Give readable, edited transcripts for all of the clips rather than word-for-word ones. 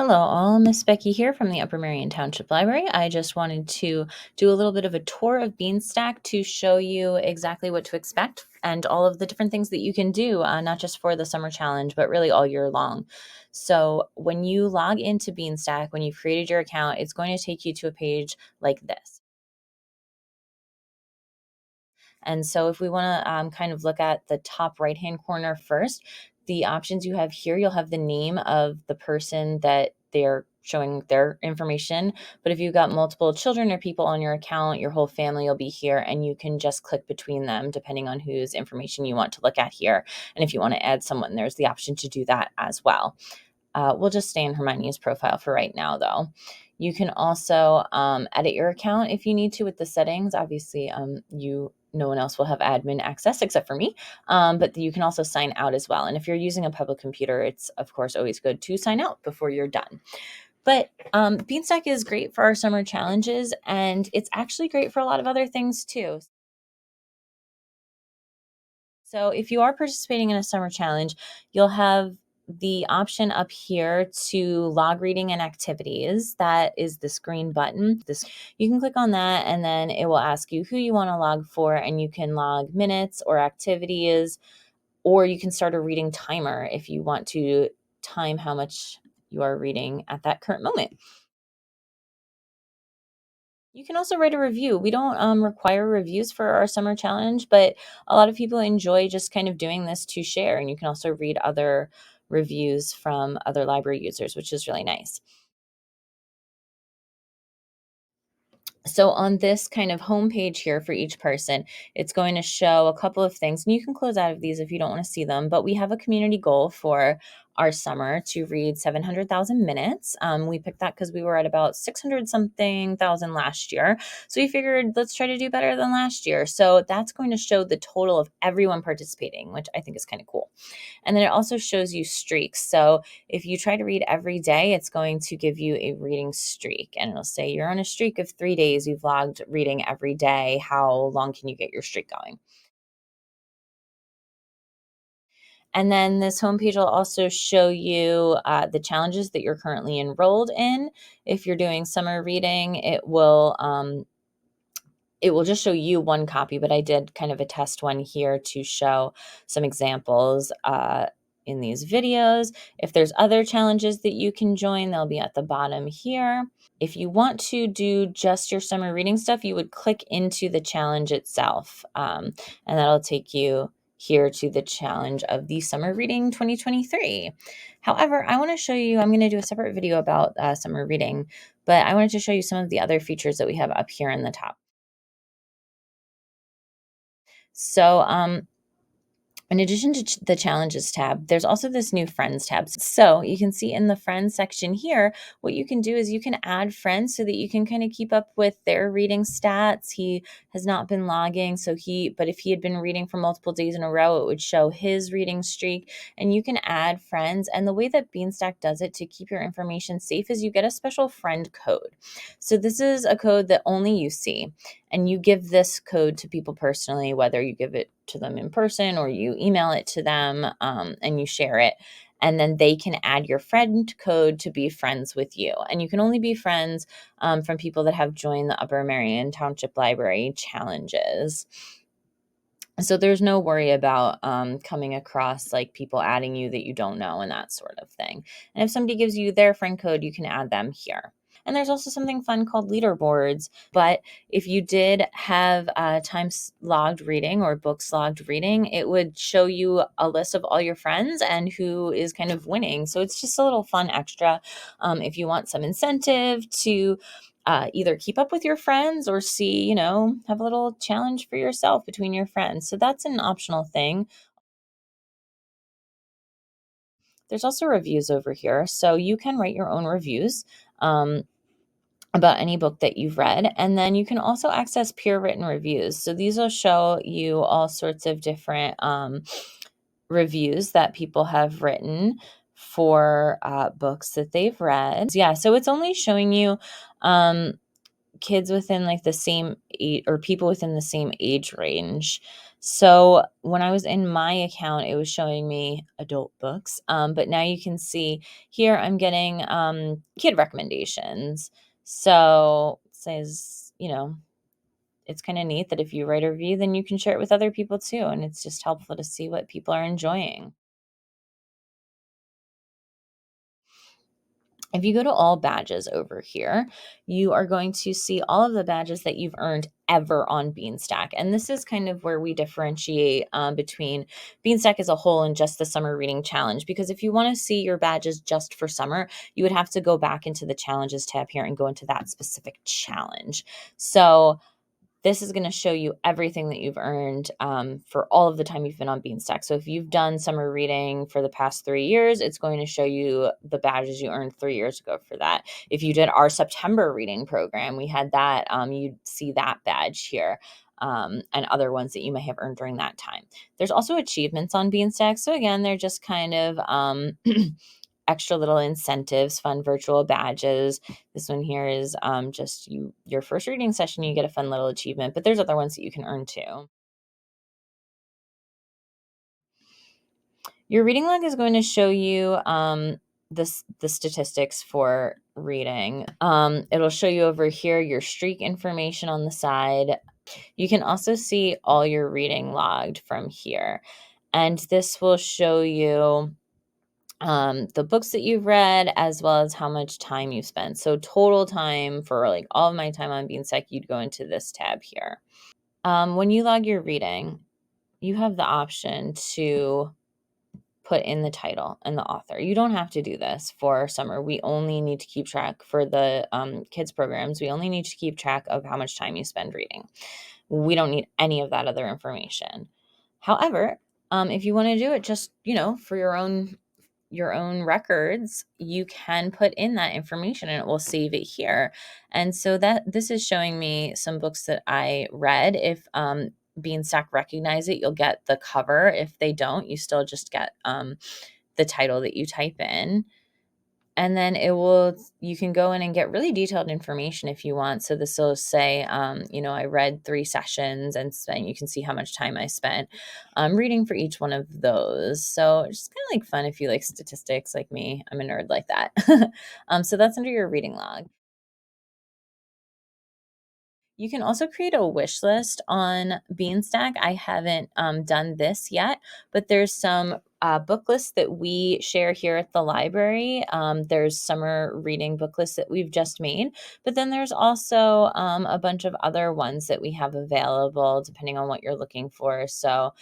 Hello, all. Miss Becky here from the Upper Merion Township Library. I just wanted to do a little bit of a tour of Beanstack to show you exactly what to expect and all of the different things that you can do, not just for the summer challenge, but really all year long. So when you log into Beanstack, when you've created your account, it's going to take you to a page like this. And so if we want to kind of look at the top right-hand corner first, the options you have here, you'll have the name of the person that they're showing their information. But if you've got multiple children or people on your account, your whole family will be here and you can just click between them depending on whose information you want to look at here. And if you want to add someone, there's the option to do that as well. We'll just stay in Hermione's profile for right now, though. You can also edit your account if you need to with the settings. Obviously, no one else will have admin access except for me, but you can also sign out as well. And if you're using a public computer, it's of course always good to sign out before you're done. But Beanstack is great for our summer challenges, and it's actually great for a lot of other things too. So if you are participating in a summer challenge, you'll have the option up here to log reading and activities. That is this green button. You can click on that and then it will ask you who you want to log for, and you can log minutes or activities, or you can start a reading timer if you want to time how much you are reading at that current moment. You can also write a review. We don't require reviews for our summer challenge, but a lot of people enjoy just kind of doing this to share. And you can also read other reviews from other library users, which is really nice. So on this kind of homepage here for each person, it's going to show a couple of things, and you can close out of these if you don't want to see them, but we have a community goal for our summer to read 700,000 minutes. We picked that because we were at about 600 something thousand last year. So we figured let's try to do better than last year. So that's going to show the total of everyone participating, which I think is kind of cool. And then it also shows you streaks. So if you try to read every day, it's going to give you a reading streak. And it'll say you're on a streak of 3 days. You've logged reading every day. How long can you get your streak going? And then this homepage will also show you the challenges that you're currently enrolled in. If you're doing summer reading, it will just show you one copy, but I did kind of a test one here to show some examples in these videos. If there's other challenges that you can join, they'll be at the bottom here. If you want to do just your summer reading stuff, you would click into the challenge itself, and that'll take you here to the challenge of the Summer Reading 2023. However, I want to show you, I'm going to do a separate video about summer reading, but I wanted to show you some of the other features that we have up here in the top. So, in addition to the challenges tab, there's also this new friends tab. So you can see in the friends section here, what you can do is you can add friends so that you can kind of keep up with their reading stats. He has not been logging, but if he had been reading for multiple days in a row, it would show his reading streak, and you can add friends. And the way that Beanstack does it to keep your information safe is you get a special friend code. So this is a code that only you see, and you give this code to people personally, whether you give it to them in person or you email it to them, and you share it. And then they can add your friend code to be friends with you. And you can only be friends from people that have joined the Upper Merion Township Library challenges. So there's no worry about coming across like people adding you that you don't know and that sort of thing. And if somebody gives you their friend code, you can add them here. And there's also something fun called leaderboards. But if you did have times logged reading or books logged reading, it would show you a list of all your friends and who is kind of winning. So it's just a little fun extra if you want some incentive to either keep up with your friends or see, have a little challenge for yourself between your friends. So that's an optional thing. There's also reviews over here. So you can write your own reviews. About any book that you've read. And then you can also access peer written reviews. So these will show you all sorts of different reviews that people have written for books that they've read. Yeah, so it's only showing you kids within like the same age, or people within the same age range. So when I was in my account, it was showing me adult books. But now you can see here I'm getting kid recommendations. So it says, it's kind of neat that if you write a review, then you can share it with other people too. And it's just helpful to see what people are enjoying. If you go to all badges over here, you are going to see all of the badges that you've earned ever on Beanstack. And this is kind of where we differentiate between Beanstack as a whole and just the summer reading challenge. Because if you want to see your badges just for summer, you would have to go back into the challenges tab here and go into that specific challenge. So this is going to show you everything that you've earned for all of the time you've been on Beanstack. So if you've done summer reading for the past 3 years, it's going to show you the badges you earned 3 years ago for that. If you did our September reading program, we had that, you'd see that badge here. And other ones that you may have earned during that time. There's also achievements on Beanstack. So again, they're just kind of extra little incentives, fun virtual badges. This one here is just your first reading session, you get a fun little achievement, but there's other ones that you can earn too. Your reading log is going to show you the statistics for reading. It'll show you over here your streak information on the side. You can also see all your reading logged from here. And this will show you the books that you've read as well as how much time you spent. So total time for like all of my time on Beanstack, you'd go into this tab here. When you log your reading, you have the option to put in the title and the author. You don't have to do this for summer. We only need to keep track for the kids programs. We only need to keep track of how much time you spend reading. We don't need any of that other information. However, if you want to do it just, for your own records, you can put in that information and it will save it here. And so that this is showing me some books that I read. If Beanstack recognize it, you'll get the cover. If they don't, you still just get the title that you type in. And then you can go in and get really detailed information if you want. So this will say, I read 3 sessions and you can see how much time I spent reading for each one of those. So it's just kind of like fun if you like statistics like me. I'm a nerd like that. So that's under your reading log. You can also create a wish list on Beanstack. I haven't done this yet, but there's some book lists that we share here at the library. There's summer reading book lists that we've just made, but then there's also a bunch of other ones that we have available depending on what you're looking for. So,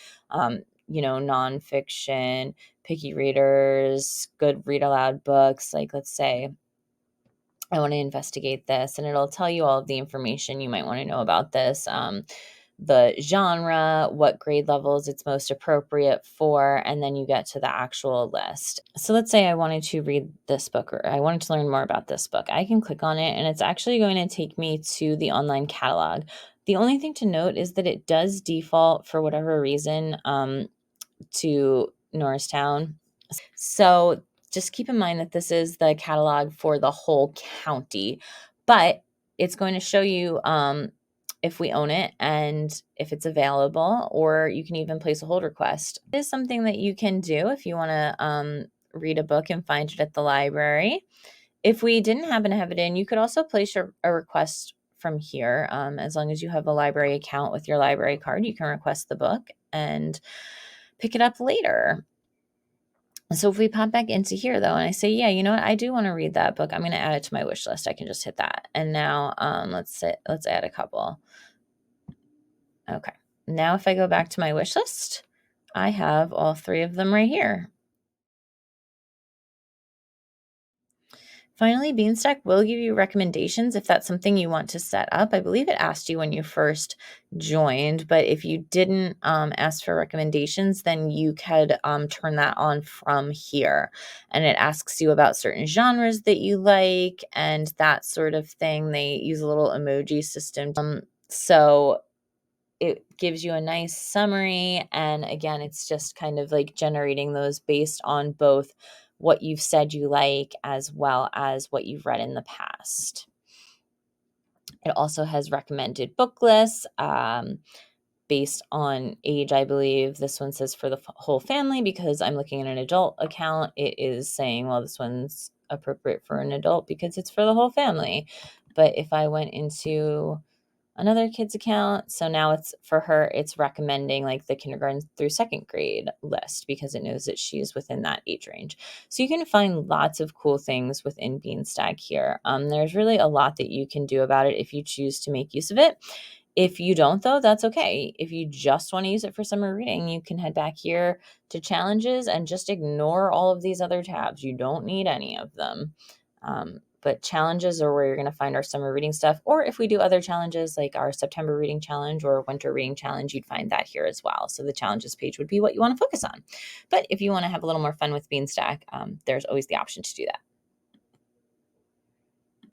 nonfiction, picky readers, good read aloud books, like let's say I want to investigate this, and it'll tell you all of the information you might want to know about this, the genre, what grade levels it's most appropriate for, and then you get to the actual list. So let's say I wanted to read this book or I wanted to learn more about this book. I can click on it and it's actually going to take me to the online catalog. The only thing to note is that it does default for whatever reason to Norristown. So just keep in mind that this is the catalog for the whole county, but it's going to show you if we own it and if it's available, or you can even place a hold request. It is something that you can do if you want to read a book and find it at the library. If we didn't happen to have it in, you could also place a request from here. As long as you have a library account with your library card, you can request the book and pick it up later. So if we pop back into here though, and I say, yeah, you know what, I do want to read that book. I'm going to add it to my wish list. I can just hit that. And now let's add a couple. Okay. Now if I go back to my wish list, I have all 3 of them right here. Finally, Beanstack will give you recommendations if that's something you want to set up. I believe it asked you when you first joined, but if you didn't ask for recommendations, then you could turn that on from here. And it asks you about certain genres that you like and that sort of thing. They use a little emoji system. So it gives you a nice summary. And again, it's just kind of like generating those based on both what you've said you like as well as what you've read in the past. It also has recommended book lists. based on age, I believe. This one says for the whole family because I'm looking at an adult account. It is saying, well, this one's appropriate for an adult because it's for the whole family. But if I went into another kid's account, so now it's for her, it's recommending like the kindergarten through second grade list because it knows that she's within that age range. So you can find lots of cool things within Beanstack here. There's really a lot that you can do about it if you choose to make use of it. If you don't, though, that's okay. If you just want to use it for summer reading, you can head back here to challenges and just ignore all of these other tabs. You don't need any of them. But challenges are where you're going to find our summer reading stuff. Or if we do other challenges like our September reading challenge or winter reading challenge, you'd find that here as well. So the challenges page would be what you want to focus on. But if you want to have a little more fun with Beanstack, there's always the option to do that.